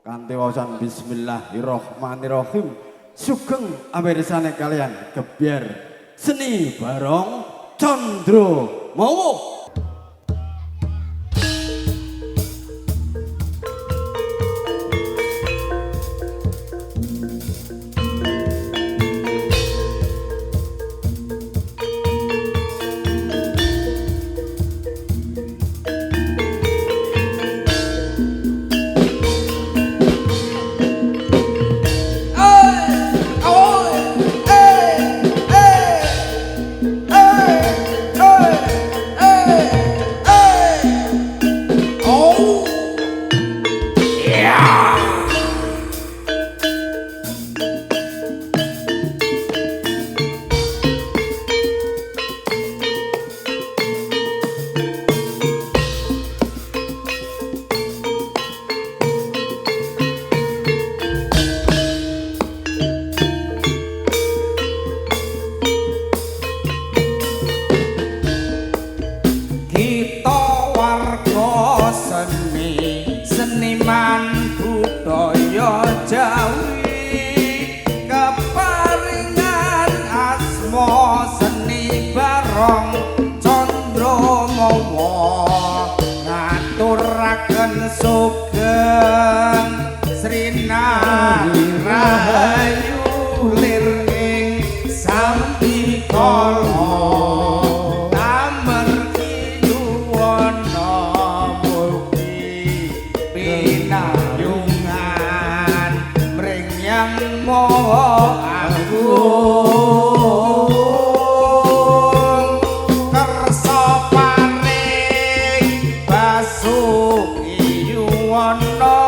Kanthi wawasan bismillahirrahmanirrahim. Sugeng amirsane kalian gebyar seni barong Candra Mawa. Seniman budaya Jawi keparingan asma seni barong Candra Mawa ngaturaken sugeng Srinari Rahayu lir ing Sambikala Mawa agung kersa paring basuki yuwana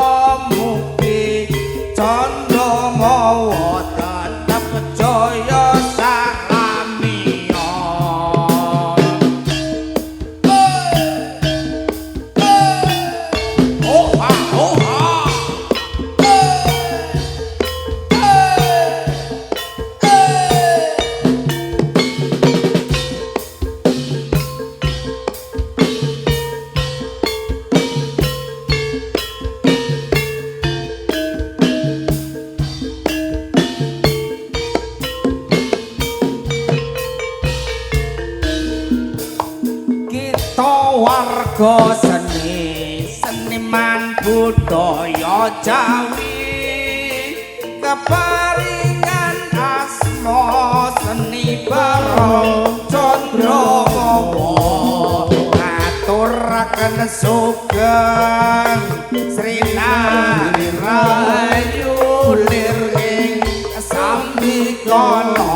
mugi Candra Mawa tetep jaya salamiya. Warga seni seniman budaya Jawi keparingan asma seni barong Candra Mawa ngaturaken sugeng Srinari Rahayu lir ing Sambikala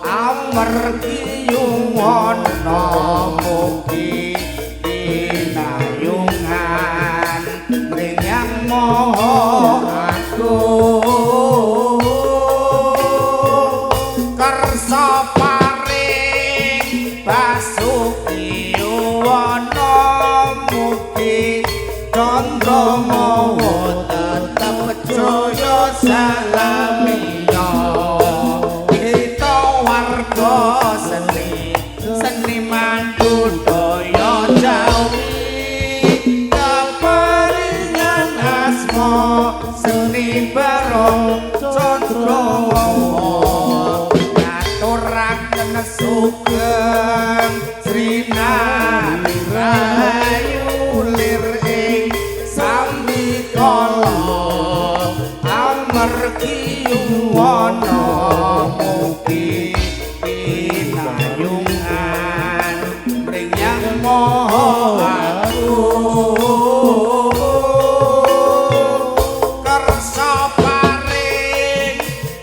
amargi yuwana mugi pinayungan mrinyang Maha Agung kersa paring basuki yuwana mugi Candra Mawa tetep jaya salamiya. Kita warga seni seniman budaya Jawi keparingan asma seni barong Candra Mawa ngaturaken sugeng Srinari Rahayu lir ing Sambikala amargi yuwana mugi pinayungan mrinyang Maha Agung kersa paring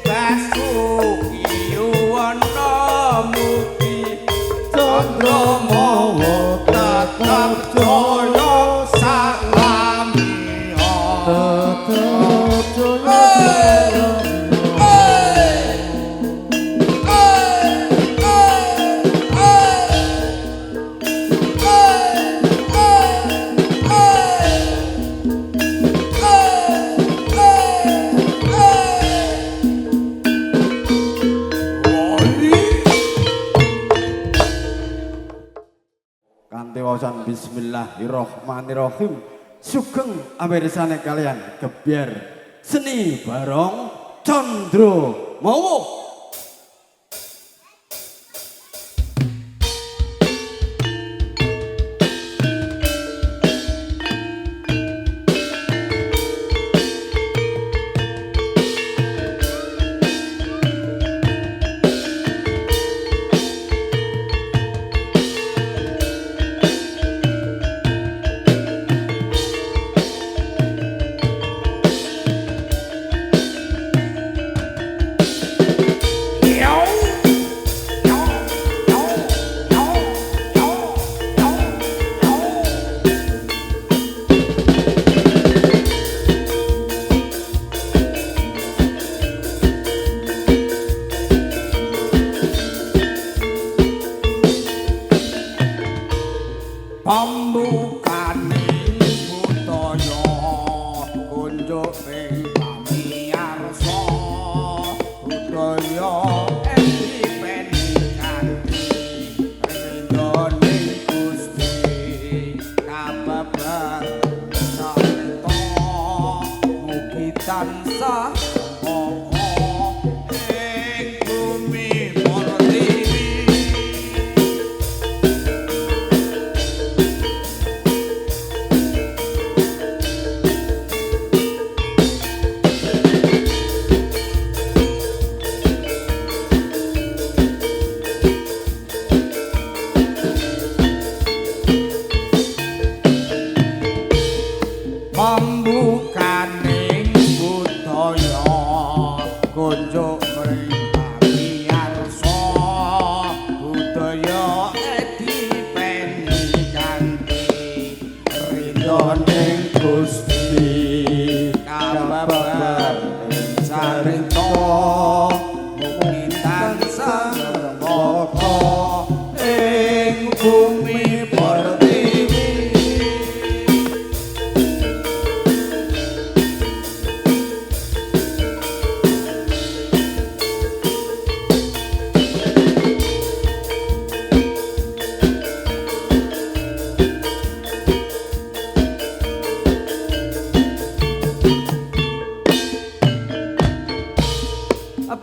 basuki yuwana mugi Candra Mawa tetep jaya salamiya. Kanthi wawasan bismillahirrahmanirrahim. sugeng amirsane kalian gebyar seni barong Condro Mowo. Pambukane budaya kunjuk ing pamiyarsa budaya dipen kanthi ridhone Gusti kababar sarta mugi tansah ing bumi Pertiwi. Pambukaning budaya kunjuk ing pamiyarsa budaya dipeni kanthi ridhoning Gusti kababar sarita mugi tansah rembaka ing bumi Pertiwi.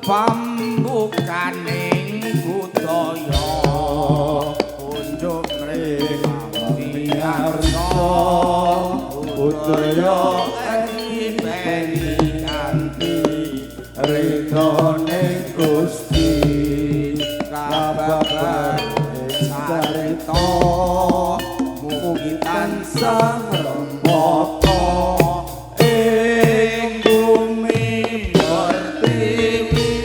Pambukaning budaya kunjuk ing pamiyarsa budaya dipeni kanthi ridhoning Gusti kababar sarita mugi tansah rembaka ing bumi Pertiwi.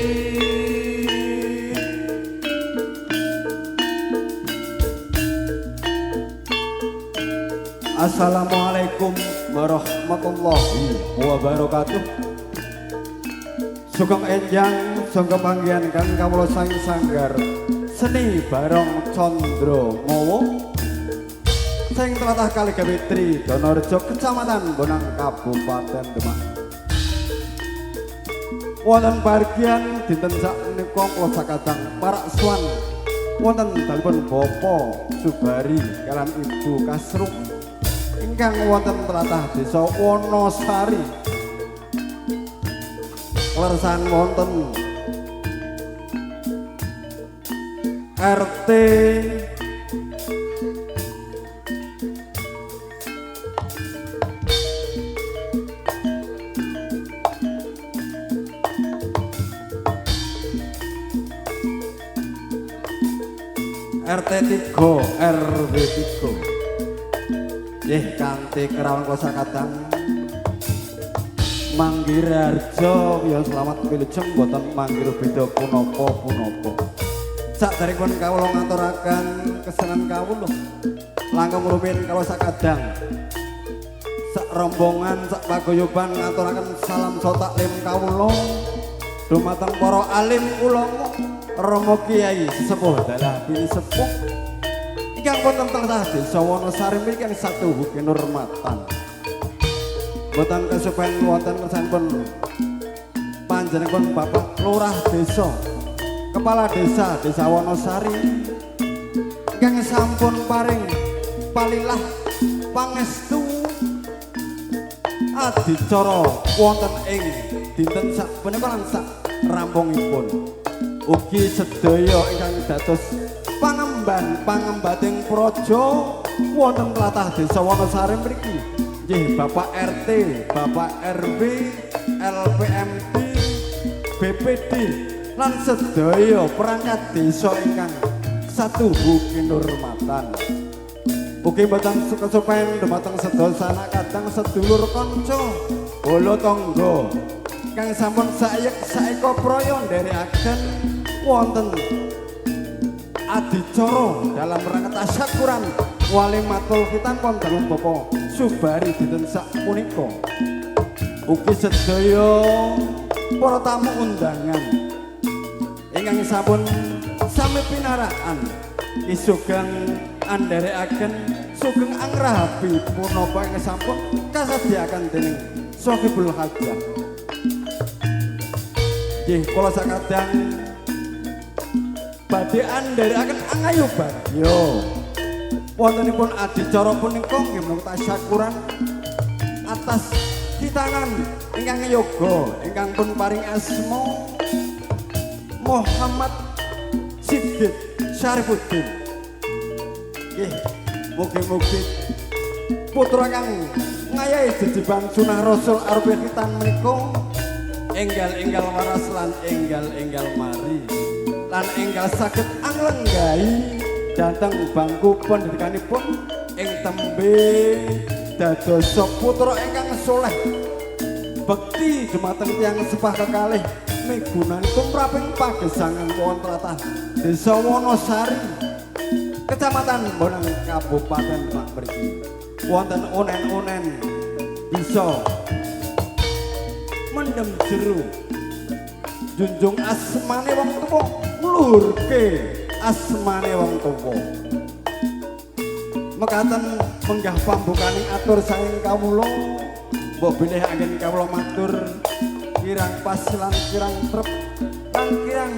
Assalamualaikum warahmatullahi wabarakatuh. Sugeng enjang sugeng panggihan kan kawula sang sanggar seni barong Condro Mowo sing tlatah Kaligawitri Donorejo Kecamatan Bonang Kabupaten Demak. Wonten bagian dinten sakmenika kula sakadang parak swan wonten dalipun Bapak Subari kaliyan Ibu Kasrung ingkang wonten tlatah Desa Wonosari. Lersan wonten RT RT 3 RW 3 nggih kanthi kerawan kosa kadang Manggir Harjo ya selamat wilujeng boten manggir beda punapa-punapa. Sakderengipun kawula ngaturaken kesenengan kawula langkung rumiyin kawula sakadang sak rombongan sak paguyuban ngaturaken salam sotaklim kawula dumateng para alim ulama Romo Kiai sesepuh dalah bini sepuh ingkang wonten tlatah Desa Wonosari ingkang satuhu kinurmatan. Boten kesupen wonten kersanipun panjenenganipun Bapak Lurah Desa, Kepala Desa Desa Wonosari ingkang sampun paring palilah pangestu adicara wonten ing dinten sapunika lan sak rampungipun. Ugi sedaya ingkang dados pangemban-pangembating praja wonten tlatah Desa Wonosari mriki. Nggih Bapak RT, Bapak RW, LPMD, BPD lan sedaya perangkat desa ingkang satuhu kinurmatan. Ugi mboten suka-supaen dumateng sedaya anak kadang sedulur kanca bolo tangga kang sampun saeka praya nderekaken wonten adicara dalam rangka tasyakuran walimatul khitan wonten Bapak Subari dinten sapunika. Ugi sedaya para tamu undangan ingkang sampun sami pinaraan isugeng andherekaken sugeng anggrahapi punapa ingkang sampun kasadiaken dening Sohibul Hajah. Nggih kula sakadang badhe andherekaken angayu bagya wontenipun adicara punika nggih menika tasyakuran atas kitanan ingkang yoga ingkang pun paring asma Muhammad Sigit Syarifuddin. Nggih, mugi-mugi putra kang ngayahi jejeban sunah Rasul arupi khitan menika enggal-enggal waras lan enggal-enggal mari lan enggal saged anglenggahi dhateng bangku pendidikanipun ing tembe dados putra ingkang saleh bekti dumateng tiyang sepah kekalih migunanipun praping pagesangan wonten tlatah Desa Wonosari Kecamatan Bonang Kabupaten Pak mriki wonten unen-unen bisa mendem jeru junjung asmane wong tuwa ngluhurke asmane wong tuwa mekaten menggah pambukaning atur saking kawula mbok bilih anggen kawula matur kirang pas lan kirang trep lan kirang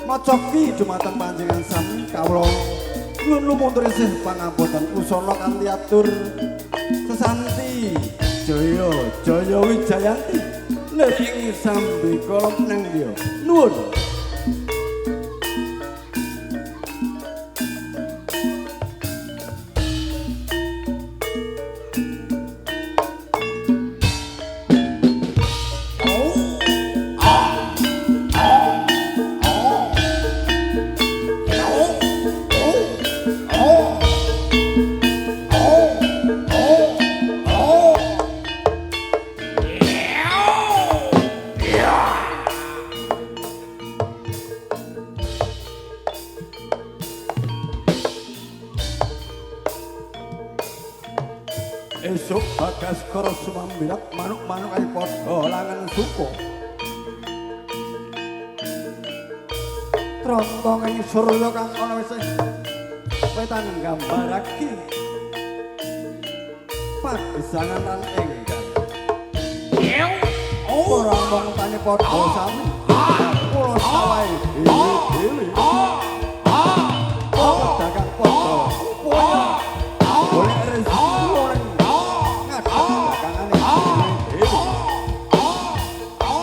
macoki dumateng panjenengan sami kawula nyuwun lumuntur isih pangapunten usana kanthi atur sesanti jaya jaya wijayanti ing sambi kolom nang dia nuwun. Esuk bagas karo sumambirat manuk-manuk ae padha langen suko. Trontong ing surya kang ana wis wetan nggambarake pagesangan lan enggal. Ora mung tani padha sami. Kula sawahe dhewe-dhewe. Dagang padha. Boleh rezeki orang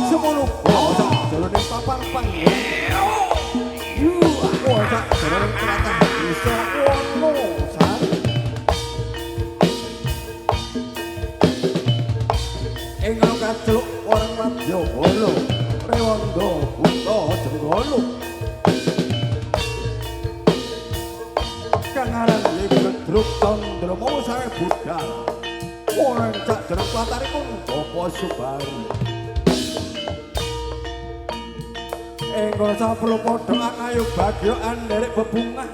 semono bocah jroning papan panggung bocah jroning tlatah Desa Wonosari ing kaceluk orang madya bolo rewanda buta jenggala kang aran Gedruk Tandrama sae budal orang cak jroning tlataripun Bapak Subari. Engko saperlu padha ayo bagya anderek bebungah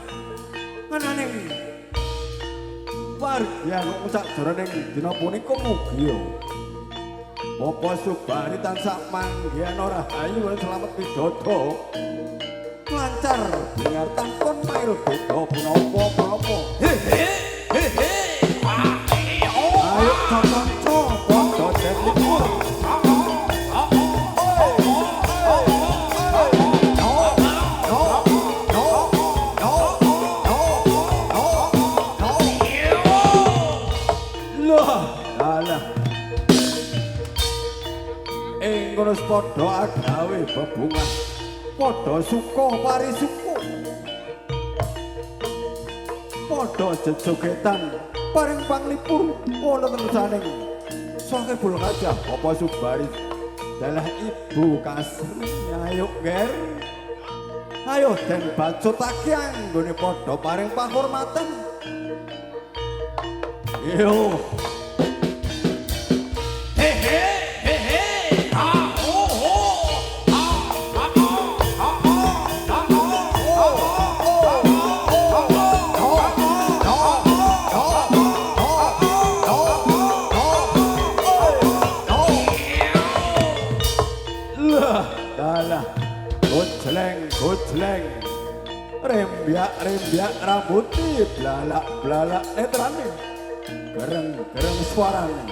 menaning warga sak jroning dina punika mugi Bapak Subari tansah manggihana rahayu lan slamet pidhadha lancar dengar tanpun mairo beda punapa-punapa. Ayo kanca padha dhewe. ing kono padha agawe bebungan padha suka parisuka padha jejogetan paring panglipur ana tengsaning Sahibul Hajah apa Subari dalah ibu kasri ayo ger ayo den bacotake anggone padha paring pahormatan yo Gojleng rembiak rambuti blalak netrane gereng suarane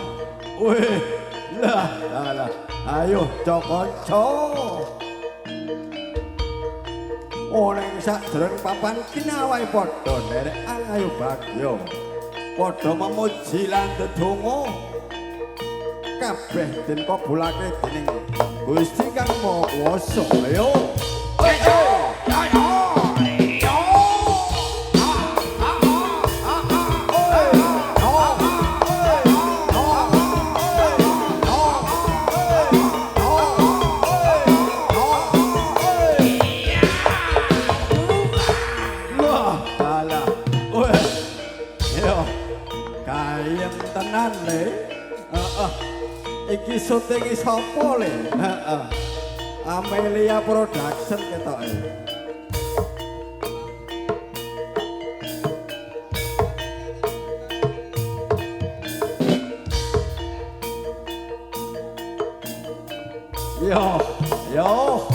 weh lah ayo cokonco oleh sakjroning papan kinawae padha nderek ayo bagyo padha memuji lan ndedonga kabeh den kabulake dening Gusti Kang Maha Kuwasa ayo iki syuting sapa le? Heeh. Amelia Production ketoke. Yo.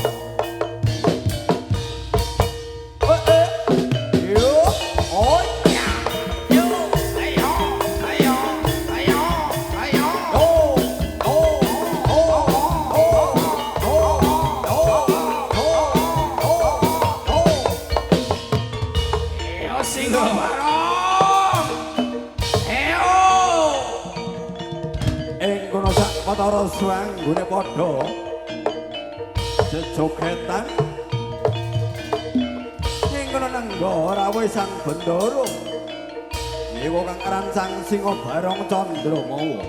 Watara swanggune padha jejogetan ing kono nenggo rawuh sang bendoro niku kang aran sang Singa Barong Candramawa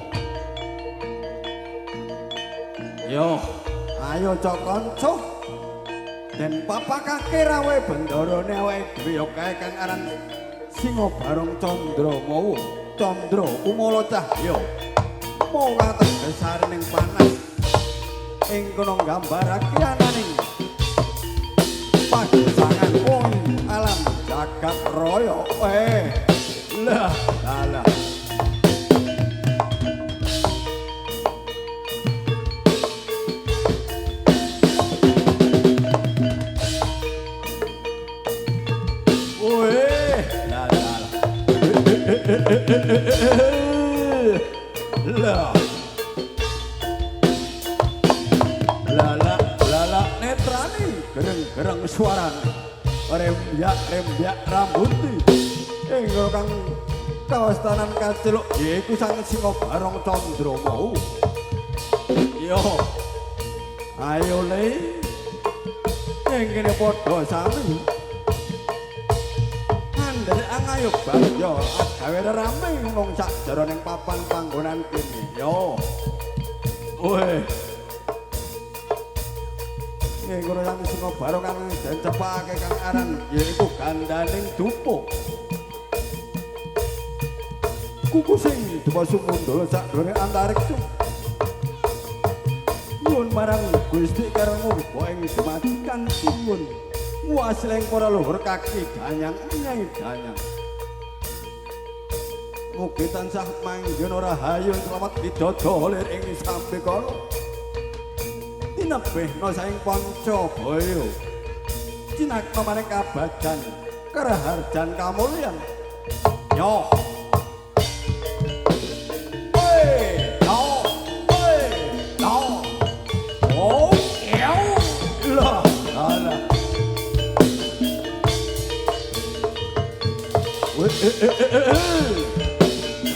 yo ayo cok kanca den papakake rawuh bendorone awake dhewe yo kae kang aran Singa Barong Candramawa Candra Umala Cahya mau ngaten besaring panas ing kono nggambarake ananing pagesangan wong alam jagat raya lah Lala netrane gereng suarane rembiak rambuti ing kang kawastanan kaceluk yaiku sang Singa Barong Candramawa yo ayo le ing kene padha sami andel angayuk bagyo gawe rame ngomong sak jroning papan panggonan kene yo weh ngono yang Singa Barong kang den cepake kang aran yaiku gandaning dupa kuku sing dupa sumundala sak dore antariksa nuwun marang Gusti Karang Murba ing dumadikan suwun wasleng para luhur kaki danyang nyai danyang mugi tansah manggen rahayu selamat didodolir ing sampe kala tinebehna saing Pancabaya cinakna maring kabadan karaharjan kamulyan yo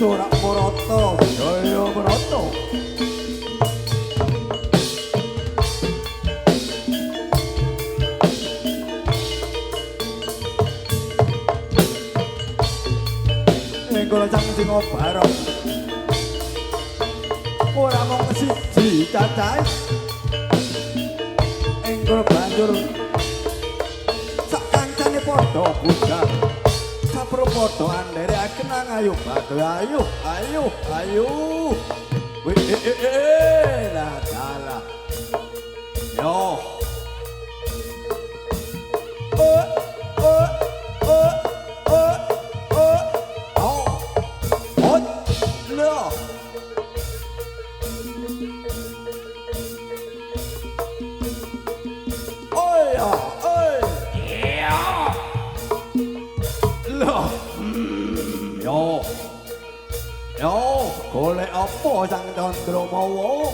Sorak Marata Jaya Marata singa barong ora mung siji cacahe engko banjur sak kancane padha budal sapro padha andereke nang ayo batu ayo ayo ayo la dala yo golek apa sang Candramawa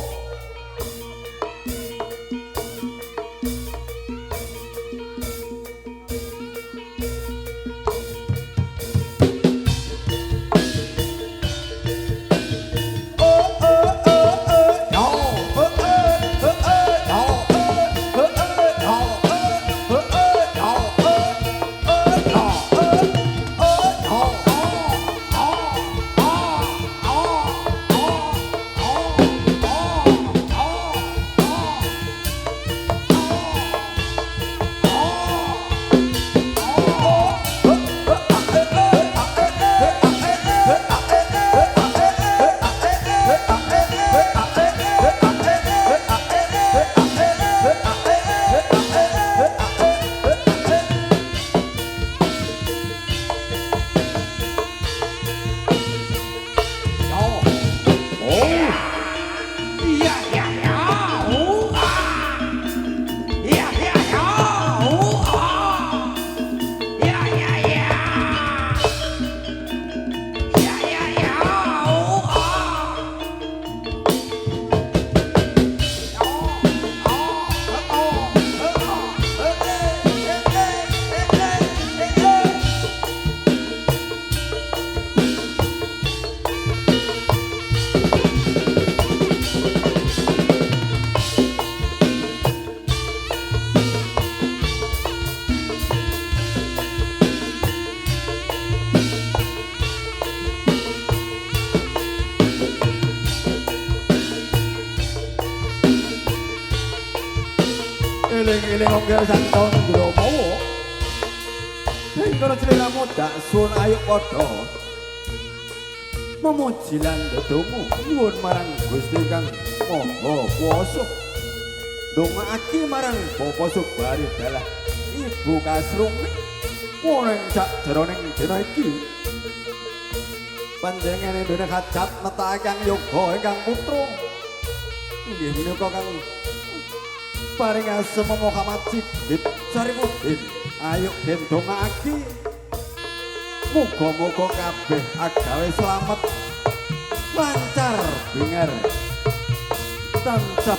eling-eling ongger sang Candramawa sing karo ciliramu dak sun ayo padha memuji lan ndedonga nyuwun marang Gusti Kang Maha Kuwasa ndongaake marang Bapa Subari dalah Ibu Kasrumi wonten sakjroning dina iki panjenengane dene hajat netake kang yoga ingkang putra inggih menika kang paring asem Muhammad Siddiq Syarifuddin ayo den dongake muga-muga kabeh agawe slamet lancar bingar tansah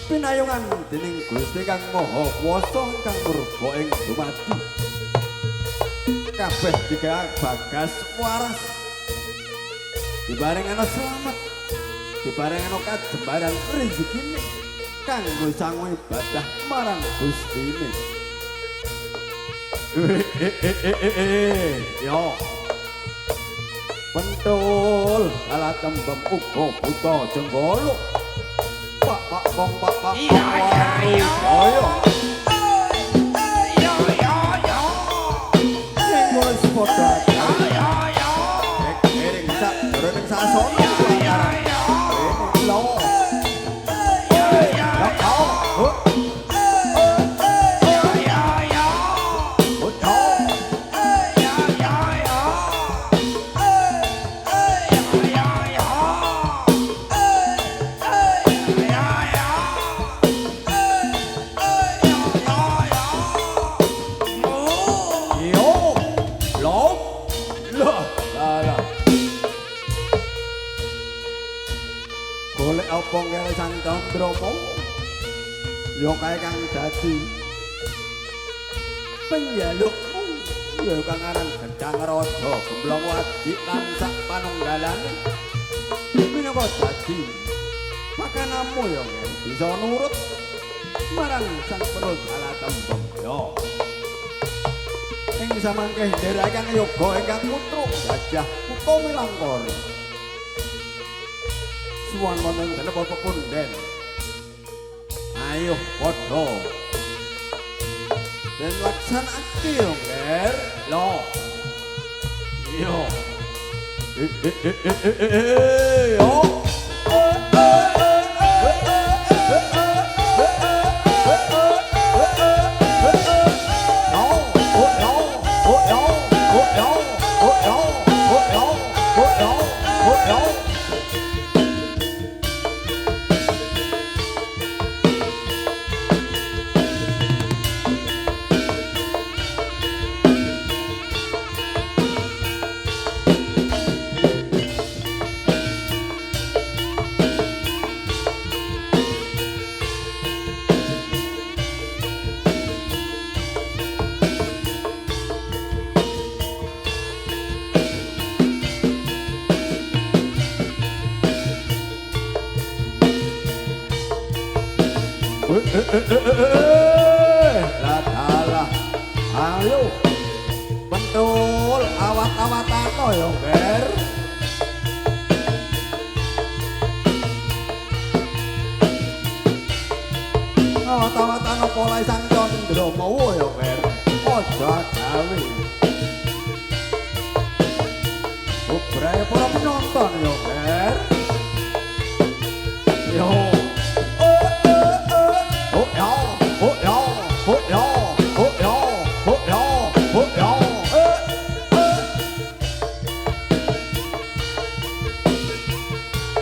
pinayungan dening Gusti Kang Maha Kuwasa kang murba ing dumadi kabeh digawe bagas waras dibarengana slamet dibarengana kajembaran rezekine kanggo sangu ibadah marang Gustine. Yo. Pentul ala tembem uga buta jenggala. Pak bong pak. Iya. Ayo. Sing wis padha. Yo. Ering sak durung sasana. Lo. Golek apa kene sang Candramawa ya kae kang dadi penjalukmu ya kang aran Gedang Raja Gemblong Wadi lan sak panunggalane minangka dadi makanamu ya bisa nurut marang sang penul bala tembung ya ing samangke ndherekaken yoga ingkang putra gajah Kutha Milangkara. Suwan wonten dalem apa punden. Ayo padha. Dan laksanake yo, Ger. Lo. Yo. Yo. Ladalah, ayo bentul awat-awatan yo, Ger. Awat-awatan apa lae Sang Candramawa yo, Ger. Aja gawe. Bubrae para penonton yo, Ger. Yo.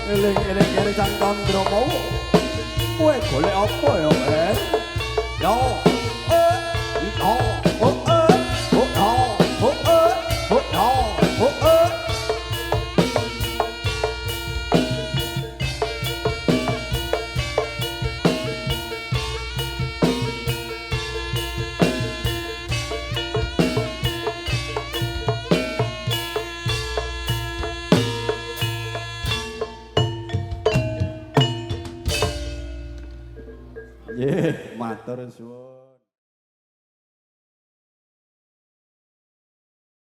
Eling-eling Sang Candramawa. Kowe golek apa ya, Ger? Yo. Matur suwun.